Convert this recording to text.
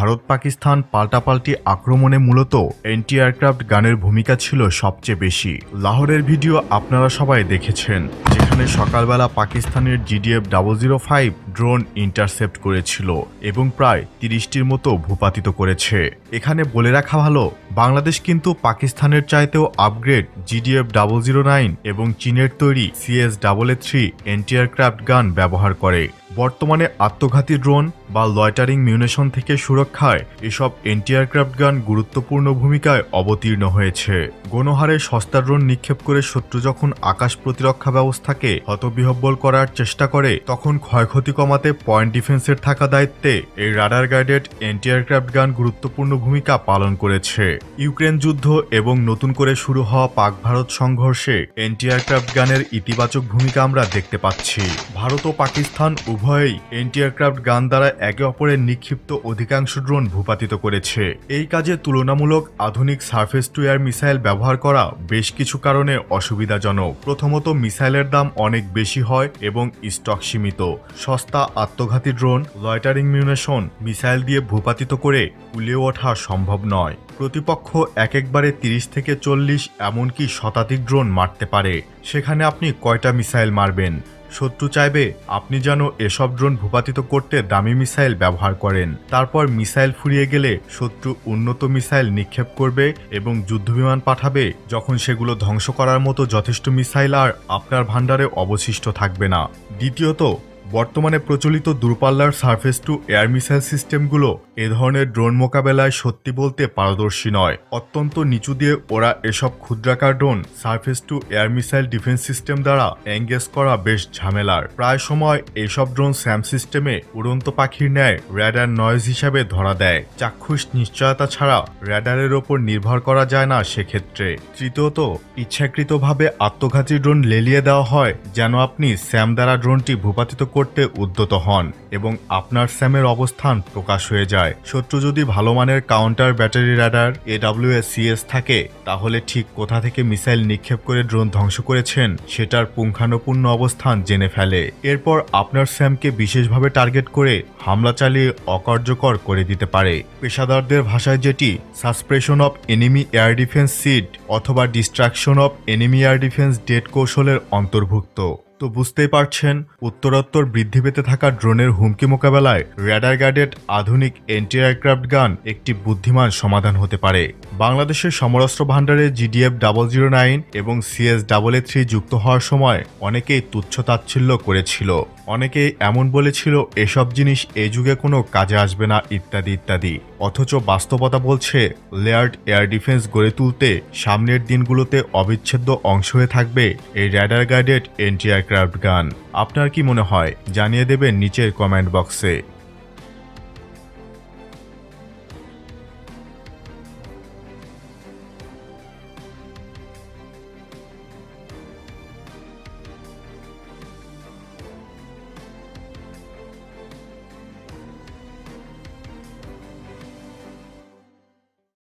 ভারত পাকিস্তান পাল্টাপাল্টি আক্রমণে মূলত অ্যান্টি এয়ারক্রাফট গানের ভূমিকা ছিল সবচেয়ে বেশি। লাহোরের ভিডিও আপনারা সবাই দেখেছেন, যেখানে সকালবেলা পাকিস্তানের GDF 005 ড্রোন ইন্টারসেপ্ট করেছিল এবং প্রায় 30টির মতো ভূপাতিত করেছে। এখানে বলে রাখা ভালো, বাংলাদেশ কিন্তু পাকিস্তানের চাইতেও আপগ্রেড GDF 009 এবং চীনের তৈরি CS-AA-3 অ্যান্টি এয়ারক্রাফট গান ব্যবহার করে। বর্তমানে আত্মঘাতী ড্রোন বা লয়টারিং মিউনিশন থেকে সুরক্ষায় এসব অ্যান্টি এয়ারক্রাফট গান গুরুত্বপূর্ণ ভূমিকায় অবতীর্ণ হয়েছে। গণহারে সস্তা ড্রোন নিক্ষেপ করে শত্রু যখন আকাশ প্রতিরক্ষা ব্যবস্থাকে হতবিহ্বল করার চেষ্টা করে, তখন ক্ষয়ক্ষতি কমাতে পয়েন্ট ডিফেন্সের থাকা দায়িত্বে এই রাডার গাইডেড অ্যান্টি এয়ারক্রাফট গান গুরুত্বপূর্ণ ভূমিকা পালন করেছে। ইউক্রেন যুদ্ধ এবং নতুন করে শুরু হওয়া পাক ভারত সংঘর্ষে অ্যান্টি এয়ারক্রাফট গানের ইতিবাচক ভূমিকা আমরা দেখতে পাচ্ছি। ভারত ও পাকিস্তান উভয়ই অ্যান্টি এয়ারক্রাফট গান দ্বারা একে অপরের নিক্ষিপ্ত অধিকাংশ ড্রোন ভূপাতিত করেছে। এই কাজে তুলনামূলক আধুনিক সারফেস টু এয়ার মিসাইল ব্যবহার করা বেশ কিছু কারণে অসুবিধাজনক। প্রথমত, মিসাইলের দাম অনেক বেশি হয় এবং স্টক সীমিত। সস্তা আত্মঘাতী ড্রোন, লয়টারিং মিউনিশন মিসাইল দিয়ে ভূপাতিত করে কুলিয়ে ওঠা সম্ভব নয়। প্রতিপক্ষ একবারে 30 থেকে 40 এমনকি শতাধিক ড্রোন মারতে পারে। সেখানে আপনি কয়টা মিসাইল মারবেন? শত্রু চাইবে আপনি যেন এসব ড্রোন ভূপাতিত করতে দামি মিসাইল ব্যবহার করেন। তারপর মিসাইল ফুরিয়ে গেলে শত্রু উন্নত মিসাইল নিক্ষেপ করবে এবং যুদ্ধবিমান পাঠাবে, যখন সেগুলো ধ্বংস করার মতো যথেষ্ট মিসাইল আর আপনার ভাণ্ডারে অবশিষ্ট থাকবে না। দ্বিতীয়ত, বর্তমানে প্রচলিত দূরপাল্লার সারফেস টু এয়ার মিসাইল সিস্টেমগুলো এ ধরনের ড্রোন মোকাবেলায় সত্যি বলতে পারদর্শী নয়। অত্যন্ত নিচু দিয়ে ওরা এসব ক্ষুদ্রাকার drone surface to air missile defence system দ্বারা এঙ্গেজ করা বেশ ঝামেলার। প্রায় সময় এইসব ড্রোন স্যাম সিস্টেমে উড়ন্ত পাখির ন্যায় র্যাডার নয়েজ হিসাবে ধরা দেয়। চাক্ষুষ নিশ্চয়তা ছাড়া র্যাডারের ওপর নির্ভর করা যায় না সেক্ষেত্রে। তৃতীয়ত, ইচ্ছাকৃতভাবে আত্মঘাতী ড্রোন লেলিয়ে দেওয়া হয় যেন আপনি স্যাম দ্বারা ড্রোনটি ভূপাতিত করতে উদ্যত হন এবং আপনার স্যামের অবস্থান প্রকাশ হয়ে যায়। শত্রু যদি ভালো মানের কাউন্টার ব্যাটারি রাডার AWS-CS থাকে, তাহলে ঠিক কোথা থেকে মিসাইল নিক্ষেপ করে ড্রোন ধ্বংস করেছেন সেটার পুঙ্খানুপুঙ্খ অবস্থান জেনে ফেলে। এরপর আপনার স্যামকে বিশেষভাবে টার্গেট করে হামলা চালিয়ে অকার্যকর করে দিতে পারে। পেশাদারদের ভাষায় যেটি suppression of enemy air defence SEAD অথবা destruction of enemy air defence DEAD কৌশলের অন্তর্ভুক্ত। তো বুঝতেই পারছেন, উত্তরোত্তর বৃদ্ধি পেতে থাকা ড্রোনের হুমকি মোকাবেলায় র্যাডার গাইডেড আধুনিক অ্যান্টি এয়ারক্রাফট গান একটি বুদ্ধিমান সমাধান হতে পারে। বাংলাদেশের সমরাস্ত্র ভাণ্ডারে GDF 009 এবং CS-AA-3 যুক্ত হওয়ার সময় অনেকেই তুচ্ছ-তাচ্ছিল্য করেছিল। অনেকেই এমন বলেছিল এসব জিনিস এই যুগে কোনো কাজে আসবে না ইত্যাদি ইত্যাদি। অথচ বাস্তবতা বলছে, লেয়ার্ড এয়ার ডিফেন্স গড়ে তুলতে সামনের দিনগুলোতে অবিচ্ছেদ্য অংশ হয়ে থাকবে এই র্যাডার গাইডেড অ্যান্টি এয়ারক্রাফট গান। আপনার কি মনে হয়? জানিয়ে দেবেন নিচের কমেন্ট বক্সে।